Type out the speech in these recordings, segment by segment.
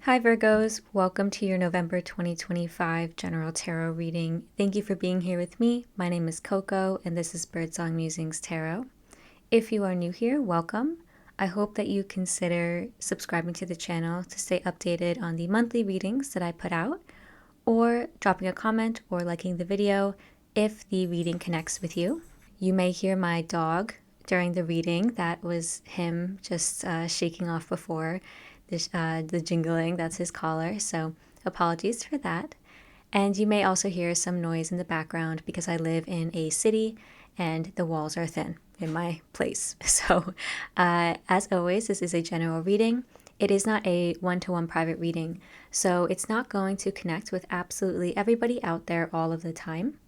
Hi Virgos, welcome to your November 2025 General Tarot reading. Thank you for being here with me. My name is Coco and this is Birdsong Musings Tarot. If you are new here, welcome. I hope that you consider subscribing to the channel to stay updated on the monthly readings that I put out, or dropping a comment or liking the video if the reading connects with you. You may hear my dog during the reading. That was him just shaking off before. The jingling, that's his collar, so apologies for that. And you may also hear some noise in the background because I live in a city and the walls are thin in my place. So as always, this is a general reading. It is not a one-to-one private reading, so it's not going to connect with absolutely everybody out there all of the time.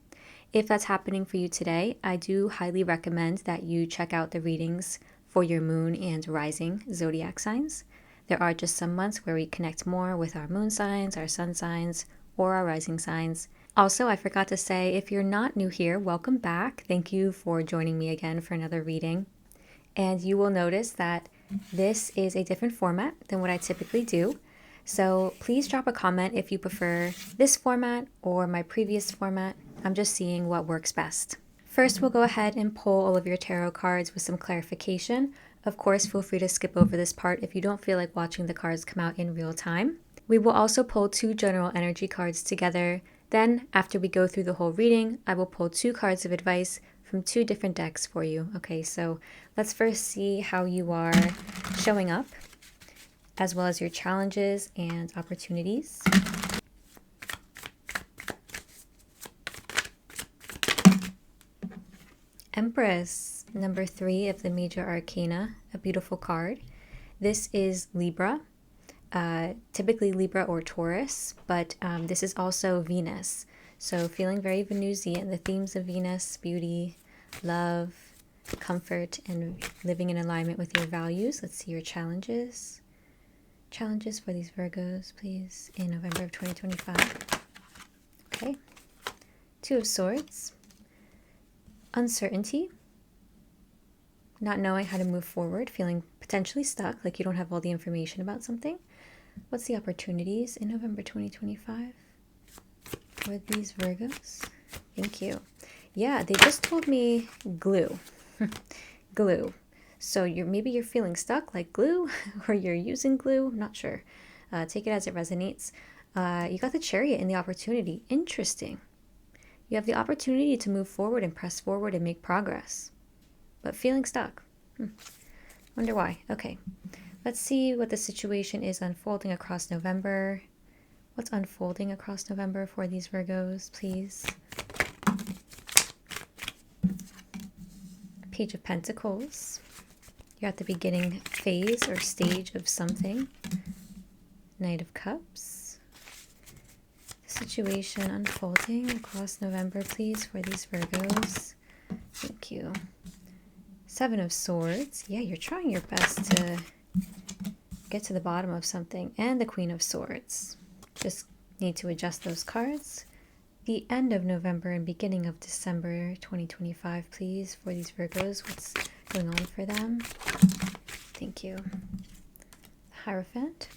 If that's happening for you today, I do highly recommend that you check out the readings for your moon and rising zodiac signs. There are just some months where we connect more with our moon signs, our sun signs, or our rising signs. Also, I forgot to say, if you're not new here, welcome back. Thank you for joining me again for another reading. And you will notice that this is a different format than what I typically do. So please drop a comment if you prefer this format or my previous format. I'm just seeing what works best. First, we'll go ahead and pull all of your tarot cards with some clarification. Of course, feel free to skip over this part if you don't feel like watching the cards come out in real time. We will also pull two general energy cards together. Then, after we go through the whole reading, I will pull two cards of advice from two different decks for you. Okay, so let's first see how you are showing up, as well as your challenges and opportunities. Empress, number 3 of the major arcana, a beautiful card. This is Libra, typically Libra or Taurus, but this is also Venus. So feeling very Venusian, the themes of Venus, beauty, love, comfort, and living in alignment with your values. Let's see your challenges. Challenges for these Virgos, please, in November of 2025. Okay. 2 of Swords. Uncertainty, not knowing how to move forward, feeling potentially stuck, like you don't have all the information about something. What's the opportunities in November 2025 for these Virgos? Thank you. Yeah, they just told me glue. Glue. So maybe you're feeling stuck like glue, or you're using glue, not sure. Take it as it resonates. You got the Chariot in the opportunity. Interesting. You have the opportunity to move forward and press forward and make progress, but feeling stuck. Wonder why. Okay, let's see what the situation is unfolding across November. What's unfolding across November for these Virgos, please? Page of Pentacles. You're at the beginning phase or stage of something. Knight of Cups. Situation unfolding across November, please, for these Virgos. Thank you. 7 of Swords. Yeah, you're trying your best to get to the bottom of something. And the Queen of Swords. Just need to adjust those cards. The end of November and beginning of December 2025, please, for these Virgos. What's going on for them? Thank you. Hierophant.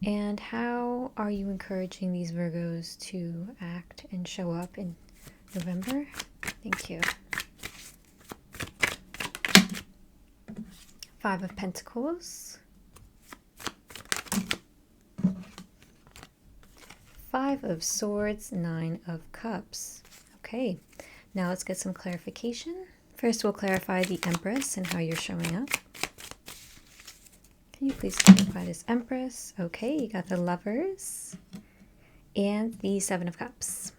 And how are you encouraging these Virgos to act and show up in November? Thank you. 5 of Pentacles. 5 of Swords, 9 of Cups. Okay, now let's get some clarification. First, we'll clarify the Empress and how you're showing up. Can you please clarify this Empress? Okay, you got the Lovers and the 7 of Cups.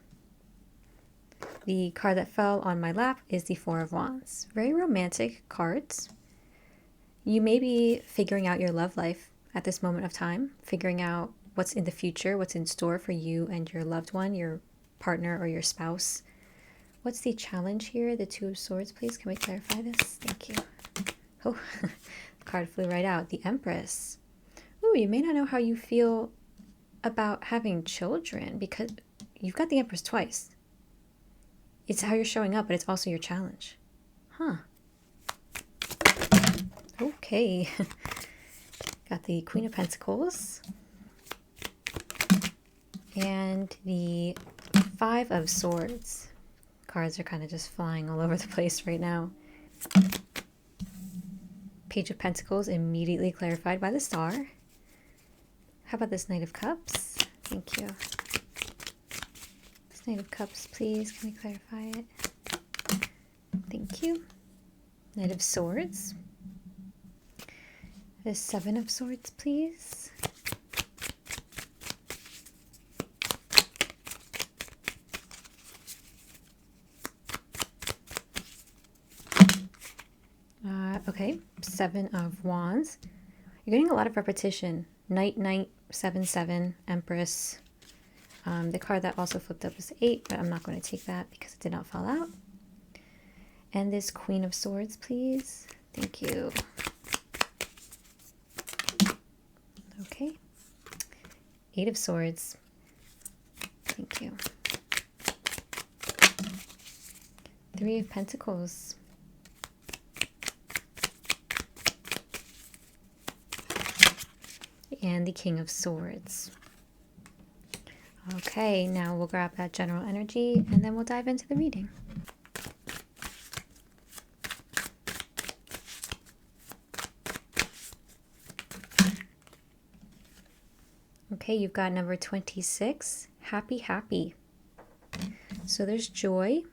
The card that fell on my lap is the 4 of Wands. Very romantic cards. You may be figuring out your love life at this moment of time, figuring out what's in the future, what's in store for you and your loved one, your partner or your spouse. What's the challenge here? The 2 of Swords, please. Can we clarify this? Thank you. Oh, card flew right out. The Empress. Ooh, you may not know how you feel about having children because you've got the Empress twice. It's how you're showing up, but it's also your challenge. Huh. Okay. Got the Queen of Pentacles. And the Five of Swords. Cards are kind of just flying all over the place right now. Page of Pentacles immediately clarified by the star. How about this Knight of Cups? Thank you. This Knight of Cups, please. Can we clarify it? Thank you. Knight of Swords. The Seven of Swords, please. Okay, Seven of Wands. You're getting a lot of repetition. Knight, Knight, 7, 7, Empress. The card that also flipped up is 8, but I'm not going to take that because it did not fall out. And this Queen of Swords, please. Thank you. Okay. 8 of Swords. Thank you. 3 of Pentacles. And the King of Swords. Okay, now we'll grab that general energy and then we'll dive into the reading. Okay, you've got number 26, happy, happy. So there's joy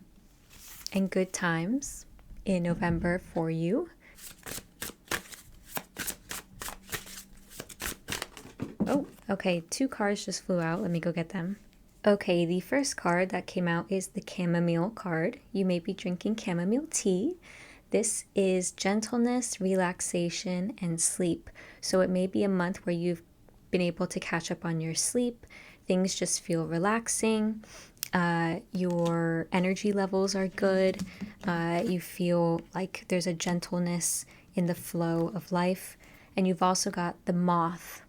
and good times in November for you. Oh, okay, 2 cards just flew out. Let me go get them. Okay, the first card that came out is the chamomile card. You may be drinking chamomile tea. This is gentleness, relaxation, and sleep. So it may be a month where you've been able to catch up on your sleep. Things just feel relaxing. Your energy levels are good. You feel like there's a gentleness in the flow of life. And you've also got the moth.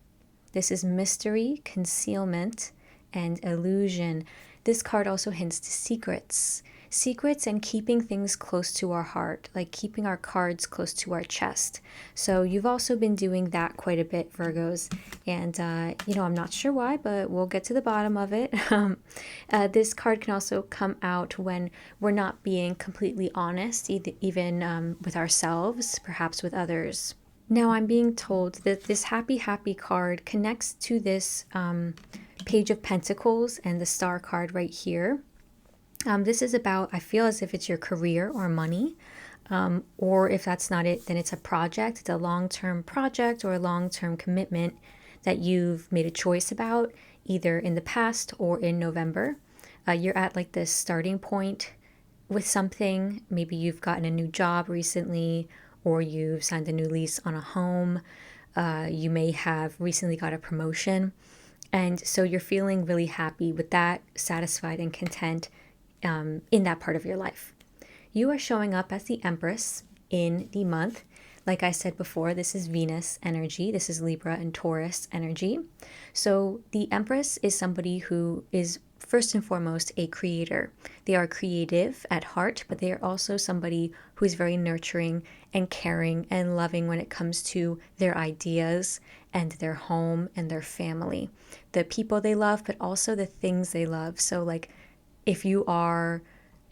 This is mystery, concealment, and illusion. This card also hints to secrets. Secrets and keeping things close to our heart, like keeping our cards close to our chest. So you've also been doing that quite a bit, Virgos. And, I'm not sure why, but we'll get to the bottom of it. This card can also come out when we're not being completely honest, even with ourselves, perhaps with others. Now I'm being told that this happy, happy card connects to this Page of Pentacles and the Star card right here. This is about, I feel as if it's your career or money, or if that's not it, then it's a project. It's a long-term project or a long-term commitment that you've made a choice about, either in the past or in November. You're at like this starting point with something. Maybe you've gotten a new job recently, or you've signed a new lease on a home. You may have recently got a promotion. And so you're feeling really happy with that, satisfied and content in that part of your life. You are showing up as the Empress in the month. Like I said before, this is Venus energy. This is Libra and Taurus energy. So the Empress is somebody who is first and foremost a creator. They are creative at heart, but they are also somebody who is very nurturing and caring and loving when it comes to their ideas and their home and their family, the people they love, but also the things they love. So like if you are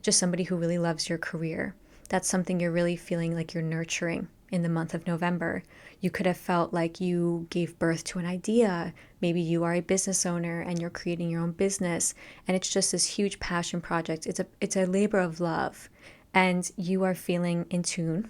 just somebody who really loves your career, that's something you're really feeling like you're nurturing in the month of November. You could have felt like you gave birth to an idea. Maybe you are a business owner and you're creating your own business, and it's just this huge passion project. It's a labor of love, and you are feeling in tune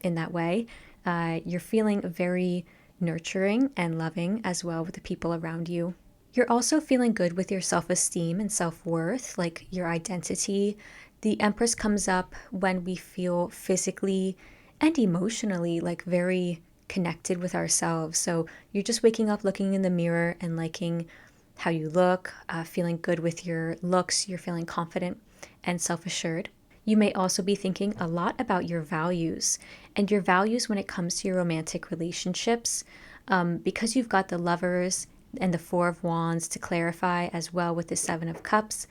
in that way. You're feeling very nurturing and loving as well with the people around you. You're also feeling good with your self-esteem and self-worth, like your identity. The Empress comes up when we feel physically and emotionally like very connected with ourselves. So you're just waking up, looking in the mirror and liking how you look, feeling good with your looks. You're feeling confident and self-assured. You may also be thinking a lot about your values and your values when it comes to your romantic relationships, because you've got the Lovers and the Four of Wands to clarify as well with the Seven of Cups.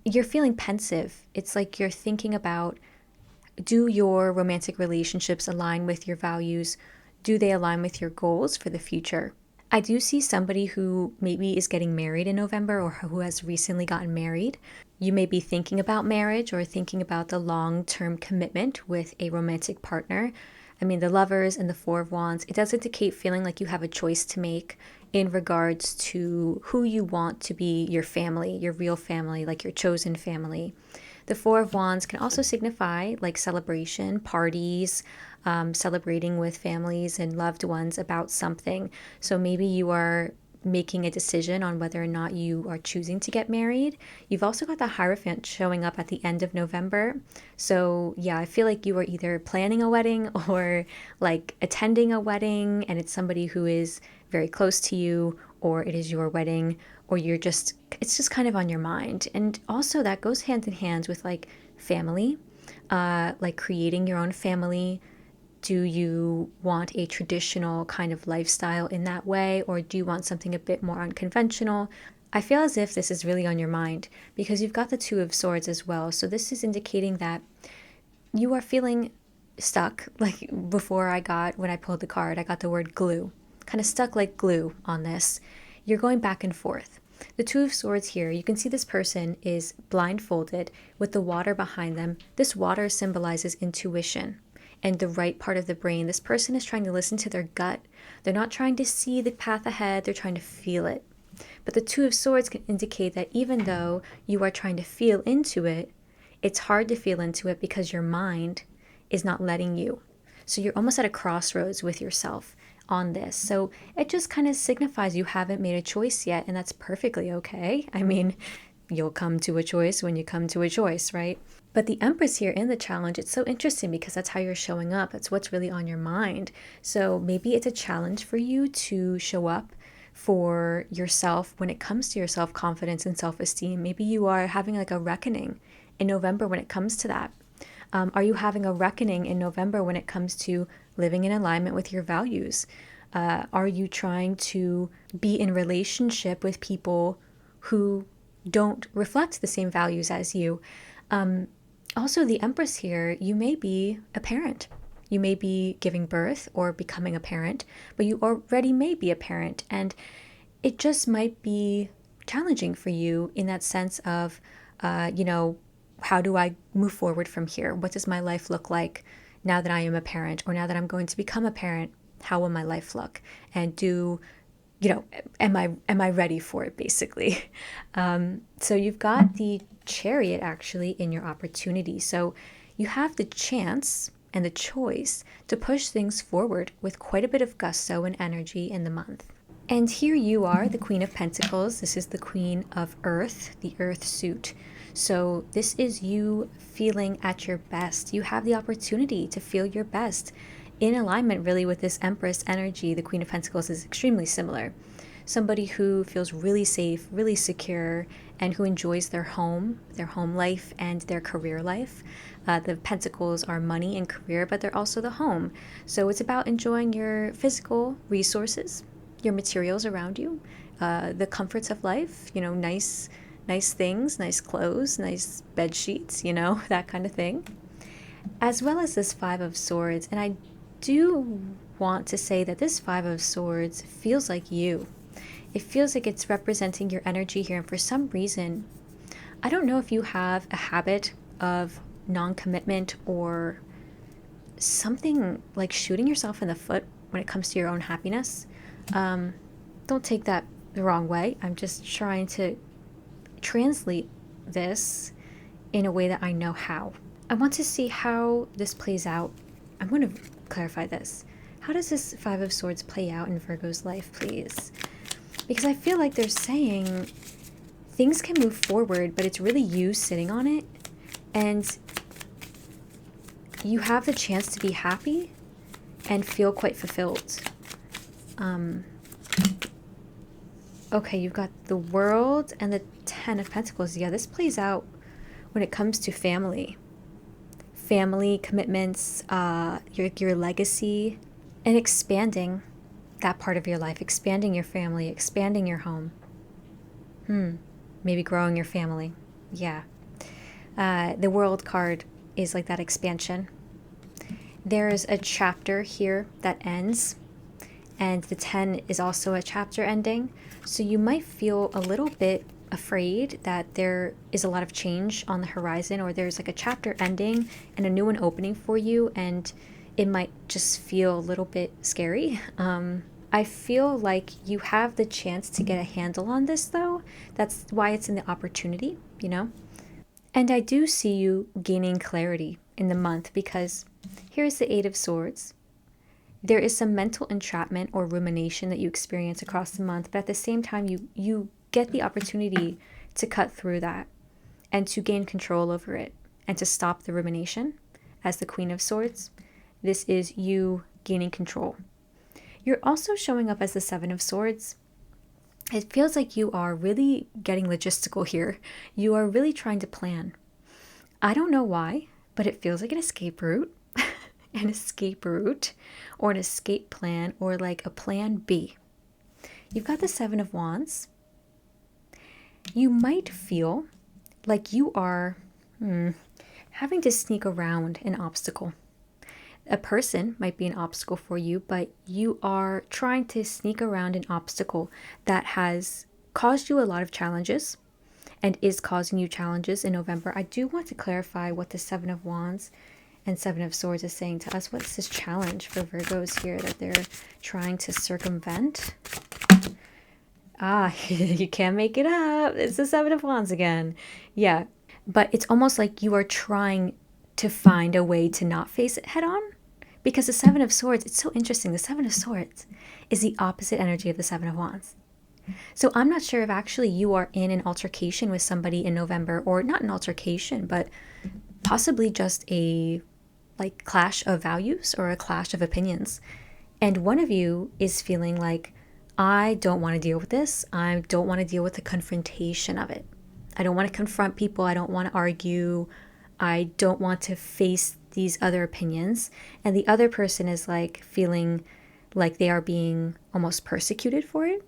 You're feeling pensive. It's like you're thinking about, do your romantic relationships align with your values? Do they align with your goals for the future? I do see somebody who maybe is getting married in November or who has recently gotten married. You may be thinking about marriage or thinking about the long-term commitment with a romantic partner. I mean, the Lovers and the Four of Wands, it does indicate feeling like you have a choice to make in regards to who you want to be your family, your real family, like your chosen family. The Four of Wands can also signify like celebration, parties, celebrating with families and loved ones about something. So maybe you are making a decision on whether or not you are choosing to get married. You've also got the Hierophant showing up at the end of November. So yeah, I feel like you are either planning a wedding or like attending a wedding, and it's somebody who is very close to you, or it is your wedding, or it's just kind of on your mind. And also that goes hand in hand with like family, like creating your own family. Do you want a traditional kind of lifestyle in that way, or do you want something a bit more unconventional? I feel as if this is really on your mind because you've got the Two of Swords as well. So this is indicating that you are feeling stuck. Like when I pulled the card, I got the word glue, kind of stuck like glue on this. You're going back and forth. The Two of Swords here, you can see this person is blindfolded with the water behind them. This water symbolizes intuition and the right part of the brain. This person is trying to listen to their gut. They're not trying to see the path ahead, they're trying to feel it. But the Two of Swords can indicate that even though you are trying to feel into it, it's hard to feel into it because your mind is not letting you. So you're almost at a crossroads with yourself on this. So it just kind of signifies you haven't made a choice yet, and that's perfectly okay. I mean, you'll come to a choice when you come to a choice, right? But the Empress here in the challenge, it's so interesting because that's how you're showing up. That's what's really on your mind. So maybe it's a challenge for you to show up for yourself when it comes to your self-confidence and self-esteem. Maybe you are having like a reckoning in November when it comes to that. Are you having a reckoning in November when it comes to living in alignment with your values? Are you trying to be in relationship with people who don't reflect the same values as you? Also, the Empress here, you may be a parent. You may be giving birth or becoming a parent, but you already may be a parent. And it just might be challenging for you in that sense of, how do I move forward from here? What does my life look like now that I am a parent, or now that I'm going to become a parent? How will my life look? And am I ready for it, basically? So you've got the Chariot actually in your opportunity. So you have the chance and the choice to push things forward with quite a bit of gusto and energy in the month. And here you are, the Queen of Pentacles. This is the Queen of Earth, the Earth suit. So this is you feeling at your best. You have the opportunity to feel your best in alignment really with this Empress energy. The Queen of Pentacles is extremely similar. Somebody who feels really safe, really secure, and who enjoys their home life, and their career life. The Pentacles are money and career, but they're also the home. So it's about enjoying your physical resources, your materials around you, the comforts of life, nice things, nice clothes, nice bed sheets, that kind of thing. As well as this Five of Swords. And I do want to say that this Five of Swords feels like you. It feels like it's representing your energy here. And for some reason, I don't know if you have a habit of non-commitment or something like shooting yourself in the foot when it comes to your own happiness. Don't take that the wrong way. I'm just trying to translate this in a way that I know how. I want to see how this plays out. I'm going to clarify this. How does this Five of Swords play out in Virgo's life, please? Because I feel like they're saying things can move forward, but it's really you sitting on it. And you have the chance to be happy and feel quite fulfilled. Okay, you've got the World and the Ten of Pentacles. Yeah, this plays out when it comes to family commitments, your legacy, and expanding that part of your life, expanding your family, expanding your home. Maybe growing your family. Yeah. The World card is like that expansion. There's a chapter here that ends, And the 10 is also a chapter ending. So you might feel a little bit afraid that there is a lot of change on the horizon, or there's like a chapter ending and a new one opening for you, and it might just feel a little bit scary. I feel like you have the chance to get a handle on this though. That's why it's in the opportunity, you know? And I do see you gaining clarity in the month, because here's the Eight of Swords. There is some mental entrapment or rumination that you experience across the month, but at the same time, you get the opportunity to cut through that and to gain control over it and to stop the rumination. As the Queen of Swords, this is you gaining control. You're also showing up as the Seven of Swords. It feels like you are really getting logistical here. You are really trying to plan. I don't know why, but it feels like an escape route, or an escape plan, or like a plan B. You've got the Seven of Wands. You might feel like you are having to sneak around an obstacle. A person might be an obstacle for you, but you are trying to sneak around an obstacle that has caused you a lot of challenges and is causing you challenges in November. I do want to clarify what the Seven of Wands and Seven of Swords is saying to us. What's this challenge for Virgos here that they're trying to circumvent? You can't make it up. It's the Seven of Wands again. Yeah, but it's almost like you are trying to find a way to not face it head on. Because the Seven of Swords, it's so interesting. The Seven of Swords is the opposite energy of the Seven of Wands. So I'm not sure if actually you are in an altercation with somebody in November, or not an altercation, but possibly just a like clash of values or a clash of opinions. And one of you is feeling like, I don't want to deal with this. I don't want to deal with the confrontation of it. I don't want to confront people. I don't want to argue. I don't want to face these other opinions. And the other person is like feeling like they are being almost persecuted for it.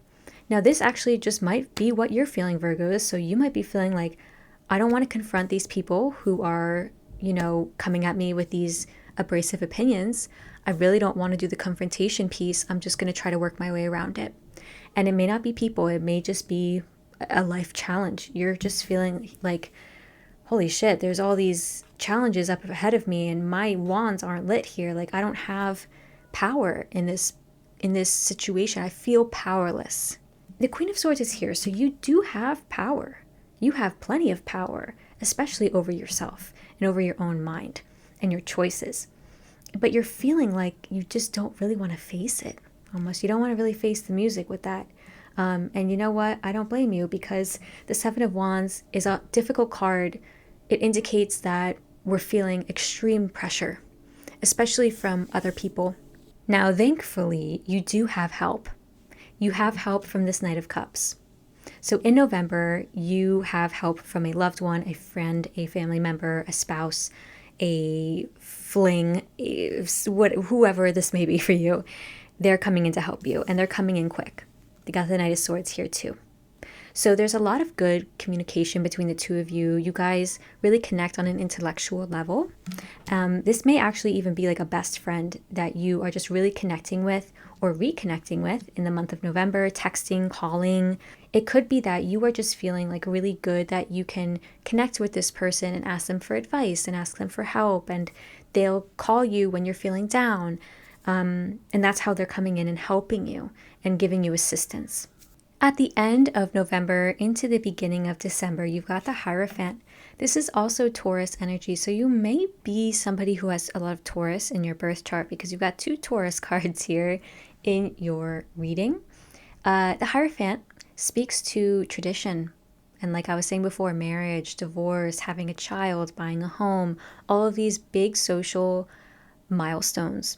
Now, this actually just might be what you're feeling, Virgos. So you might be feeling like, I don't want to confront these people who are, coming at me with these abrasive opinions. I really don't want to do the confrontation piece. I'm just going to try to work my way around it. And it may not be people. It may just be a life challenge. You're just feeling like, holy shit, there's all these challenges up ahead of me and my wands aren't lit here. Like, I don't have power in this situation. I feel powerless. The Queen of Swords is here, so you do have power. You have plenty of power, especially over yourself and over your own mind and your choices. But you're feeling like you just don't really want to face it. Almost, you don't want to really face the music with that. And you know what? I don't blame you, because the Seven of Wands is a difficult card. It indicates that we're feeling extreme pressure, especially from other people. Now, thankfully, you do have help. You have help from this Knight of Cups. So in November, you have help from a loved one, a friend, a family member, a spouse, a fling, whoever this may be for you. They're coming in to help you, and they're coming in quick. They got the Knight of Swords here too. So there's a lot of good communication between the two of you. You guys really connect on an intellectual level. This may actually even be like a best friend that you are just really connecting with or reconnecting with in the month of November, texting, calling. It could be that you are just feeling like really good that you can connect with this person and ask them for advice and ask them for help, and they'll call you when you're feeling down. And that's how they're coming in and helping you and giving you assistance. At the end of November into the beginning of December, you've got the Hierophant. This is also Taurus energy, so you may be somebody who has a lot of Taurus in your birth chart, because you've got two Taurus cards here in your reading. The Hierophant speaks to tradition. And like I was saying before, marriage, divorce, having a child, buying a home, all of these big social milestones.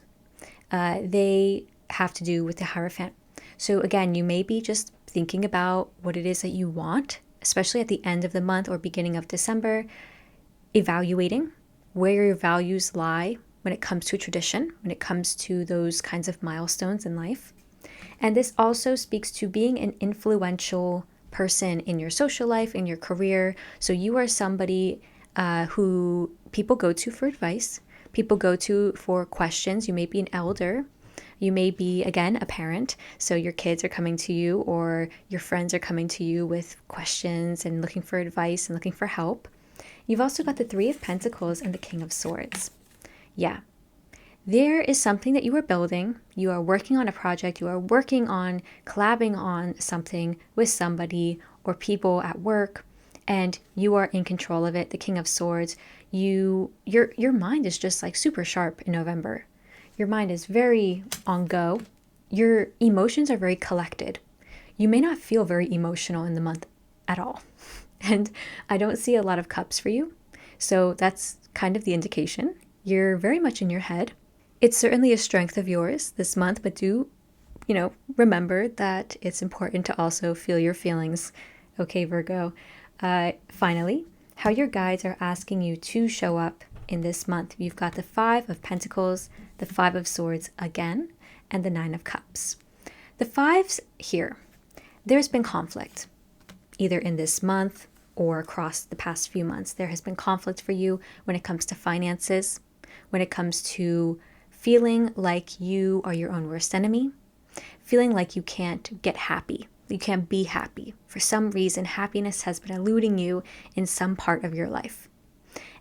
They have to do with the Hierophant. So again, you may be just thinking about what it is that you want, especially at the end of the month or beginning of December, evaluating where your values lie when it comes to tradition, when it comes to those kinds of milestones in life. And this also speaks to being an influential person in your social life, in your career. So you are somebody who people go to for advice, people go to for questions. You may be an elder. You may be, again, a parent, so your kids are coming to you or your friends are coming to you with questions and looking for advice and looking for help. You've also got the Three of Pentacles and the King of Swords. Yeah, there is something that you are building. You are working on a project. You are working on collabing on something with somebody or people at work, and you are in control of it. The King of Swords, your mind is just like super sharp in November. Your mind is very on go. Your emotions are very collected. You may not feel very emotional in the month at all. And I don't see a lot of cups for you. So that's kind of the indication. You're very much in your head. It's certainly a strength of yours this month, but do, remember that it's important to also feel your feelings. Okay, Virgo. Finally, how your guides are asking you to show up in this month. You've got the Five of Pentacles, the Five of Swords again, and the Nine of Cups. The fives here, there's been conflict, either in this month or across the past few months. There has been conflict for you when it comes to finances, when it comes to feeling like you are your own worst enemy, feeling like you can't get happy, you can't be happy. For some reason, happiness has been eluding you in some part of your life.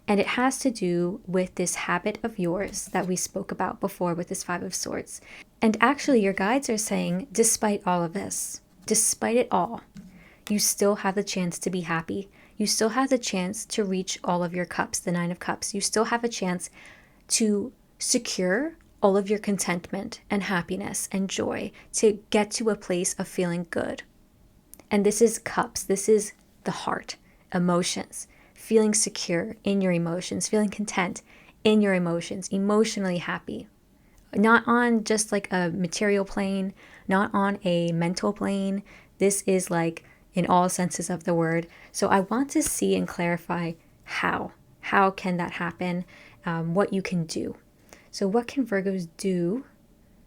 And it has to do with this habit of yours that we spoke about before with this Five of Swords. And actually, your guides are saying, despite all of this, despite it all, you still have the chance to be happy. You still have the chance to reach all of your cups, the Nine of Cups. You still have a chance to secure all of your contentment and happiness and joy, to get to a place of feeling good. And this is cups. This is the heart, emotions, feeling secure in your emotions, feeling content in your emotions, emotionally happy. Not on just like a material plane, not on a mental plane. This is like in all senses of the word. So I want to see and clarify how. How can that happen? What you can do. So what can Virgos do?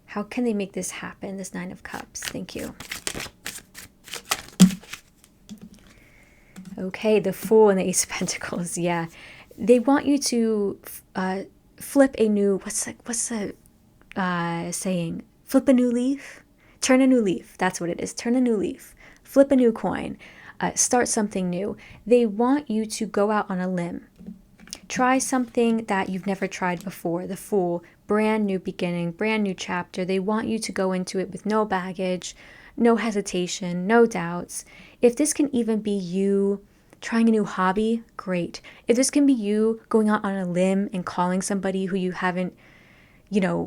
How can they make this happen? This Nine of Cups. Thank you. Okay, the Fool and the Ace of Pentacles. Yeah, they want you to flip a new. What's the saying? Flip a new leaf. Turn a new leaf. That's what it is. Turn a new leaf. Flip a new coin. Start something new. They want you to go out on a limb. Try something that you've never tried before. The Fool, brand new beginning, brand new chapter. They want you to go into it with no baggage, no hesitation, no doubts. If this can even be you trying a new hobby, great. If this can be you going out on a limb and calling somebody who you haven't,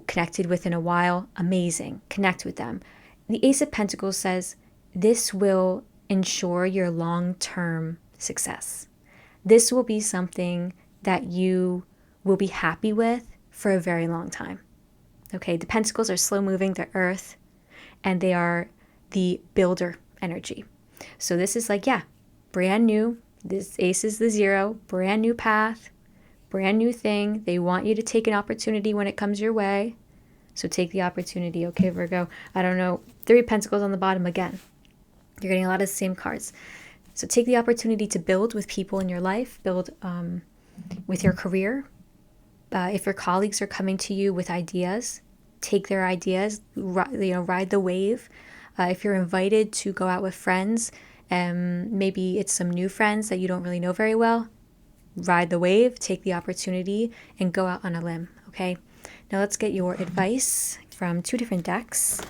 connected with in a while, amazing. Connect with them. The Ace of Pentacles says this will ensure your long-term success. This will be something that you will be happy with for a very long time. Okay, the Pentacles are slow moving, the Earth, and they are the builder energy. So this is like, brand new. This Ace is the 0, brand new path, brand new thing. They want you to take an opportunity when it comes your way. So take the opportunity, okay, Virgo? I don't know, 3 Pentacles on the bottom again. You're getting a lot of the same cards. So take the opportunity to build with people in your life, build with your career. If your colleagues are coming to you with ideas, take their ideas, ride the wave. If you're invited to go out with friends, maybe it's some new friends that you don't really know very well, ride the wave, take the opportunity, and go out on a limb, okay? Now let's get your advice from 2 different decks.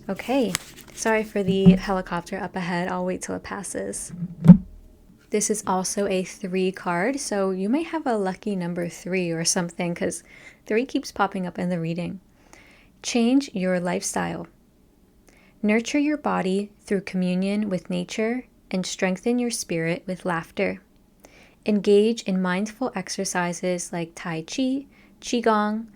Okay, sorry for the helicopter up ahead. I'll wait till it passes. This is also a 3 card, so you may have a lucky number 3 or something because 3 keeps popping up in the reading. Change your lifestyle. Nurture your body through communion with nature and strengthen your spirit with laughter. Engage in mindful exercises like Tai Chi, Qigong,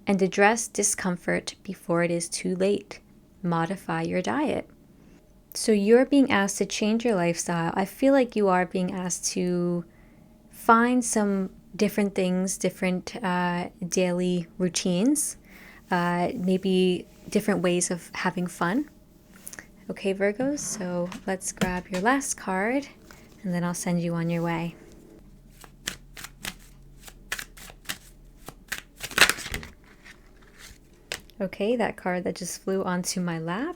and address discomfort before it is too late. Modify your diet. So you're being asked to change your lifestyle. I feel like you are being asked to find some different things, different daily routines, maybe different ways of having fun. Okay, Virgos, so let's grab your last card and then I'll send you on your way. Okay, that card that just flew onto my lap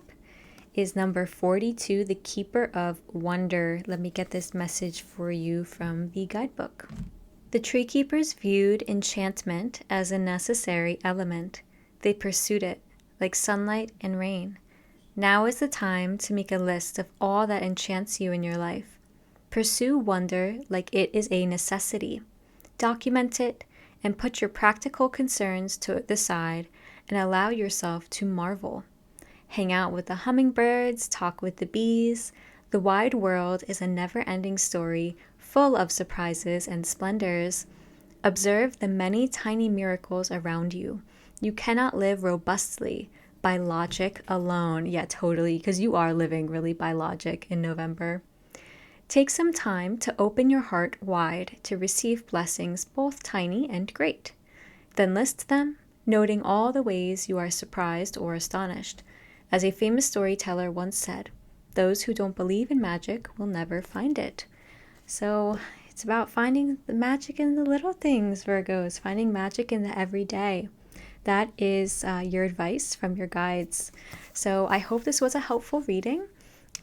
is number 42, the Keeper of Wonder. Let me get this message for you from the guidebook. The tree keepers viewed enchantment as a necessary element. They pursued it, like sunlight and rain. Now is the time to make a list of all that enchants you in your life. Pursue wonder like it is a necessity. Document it and put your practical concerns to the side and allow yourself to marvel. Hang out with the hummingbirds, talk with the bees. The wide world is a never-ending story full of surprises and splendors. Observe the many tiny miracles around you. You cannot live robustly by logic alone. Yeah, totally, because you are living really by logic in November. Take some time to open your heart wide to receive blessings both tiny and great. Then list them, noting all the ways you are surprised or astonished. As a famous storyteller once said, those who don't believe in magic will never find it. So it's about finding the magic in the little things, Virgos, finding magic in the everyday. That is your advice from your guides. So I hope this was a helpful reading,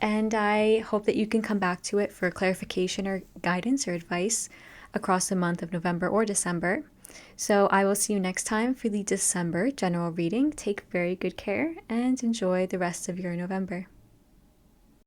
and I hope that you can come back to it for clarification or guidance or advice across the month of November or December. So I will see you next time for the December general reading. Take very good care and enjoy the rest of your November.